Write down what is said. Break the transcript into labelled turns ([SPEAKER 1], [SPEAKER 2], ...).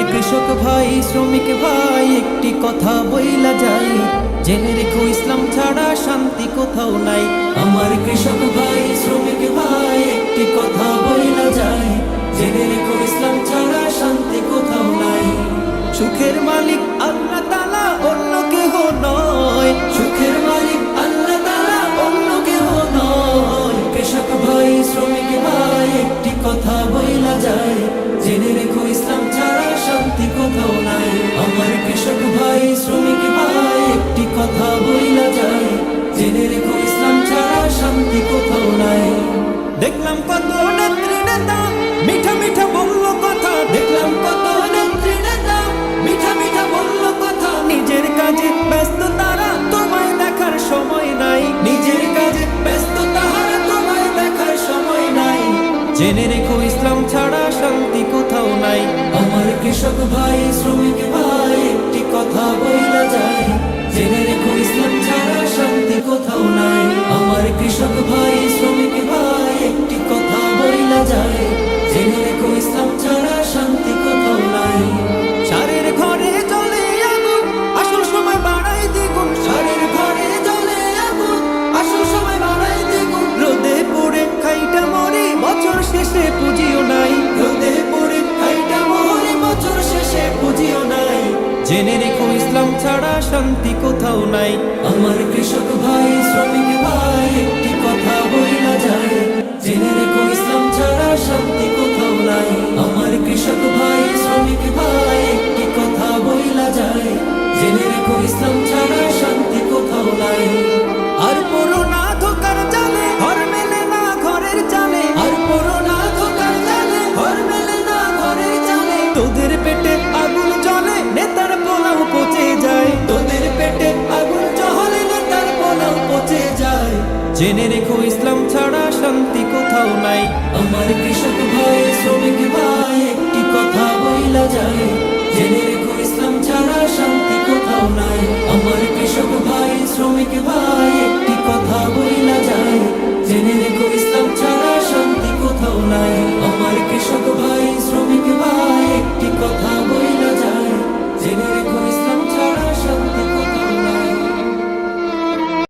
[SPEAKER 1] কৃষক ভাই শ্রমিক ভাই একটি কথা বইলা যাই, জেনে রেখো ইসলাম ছাড়া শান্তি কোথাও নাই। আমার কৃষক ভাই শ্রমিক ভাই একটি কথা বইলা যাই, জেনে রেখো ইসলাম ছাড়া শান্তি কোথাও নাই। সুখের মালিক আল্লাহ তাআলা অন্য কেহ নয়, সুখের মালিক আল্লাহ তাআলা অন্য কেহ নয়। কৃষক ভাই শ্রমিক ভাই একটি কথা বইলা যায়, জেনে রেখো ইসলাম ছাড়া শান্তি কোথাও নাই। আমার কৃষক ভাই শ্রমিক ভাই একটি কথা বইলা যায়, জেনে রেখো ইসলাম ছাড়া শান্তি কোথাও নাই। দেখলাম কত নেত্রী নেতা মিঠা মিঠা বললো কথা, দেখলাম কত নেত্রী নেতা মিঠা মিঠা বললো কথা। নিজের কাজে ব্যস্ত তারা, তোমায় দেখার সময় নাই। নিজের কাজে ব্যস্ত তারা, তোমায় দেখার সময় নাই। জেনে রেখো ইসলাম ছাড়া শান্তি কোথাও নাই। আমার কৃষক ভাই শ্রমিক ভাই একটি কথা বইলা যায়, জেনে রেখো ইসলাম ছাড়া শান্তি কোথাও নাই। আমার কৃষক ভাই শ্রমিক ভাই একটি কথা বইলা যায়, জেনে রেখো ইসলাম ছাড়া শান্তি কোথাও নাই। সারের ঘরে জ্বলে আগুন, আসল সময় বাড়াই দ্বিগুণ। সারের ঘরে জ্বলে আগুন, আসল সময় বাড়াই দ্বিগুণ। রোদে পড়ে খাইটা মরে, বছর শেষে পুঁজিও নাই। রোদে পড়ে খাইটা মরে, বছর শেষে পুঁজিও নাই। জেনে রেখো ইসলাম ছাড়া শান্তি কোথাও নাই। আমার কৃষক ভাই শ্রমিক ভাই একটি কথা বইলা যায়, জেনে রেখো ইসলাম ছাড়া শান্তি কোথাও নাই। আমার কৃষক ভাই শ্রমিক ভাই একটি কথা বইলা যায়, জেনে রেখো ইসলাম ছাড়া শান্তি কোথাও নাই। আর পড়ো না ধোকার জালে, ঘর মেলে না ঘরের চালে। আর পড়ো না ধোকার জালে, ঘর মেলে না ঘরের চালে। তোদের পেটে আগুন জ্বলে, নেতার পোলাও পচে যায়। তোদের পেটে আগুন জ্বলে, নেতার পোলাও পচে যায়। জেনে রেখো ইসলাম ছাড়া শান্তি কোথাও নাই। আমার কৃষক ভাই শ্রমিক ভাই একটি কথা বইলা যায়, জেনে রেখো ইসলাম ছাড়া শান্তি কোথাও নাই। আমার কৃষক ভাই শ্রমিক ভাই একটি কথা বইলা যায়, জেনে রেখো ইসলাম ছাড়া শান্তি কোথাও নাই। আমার কৃষক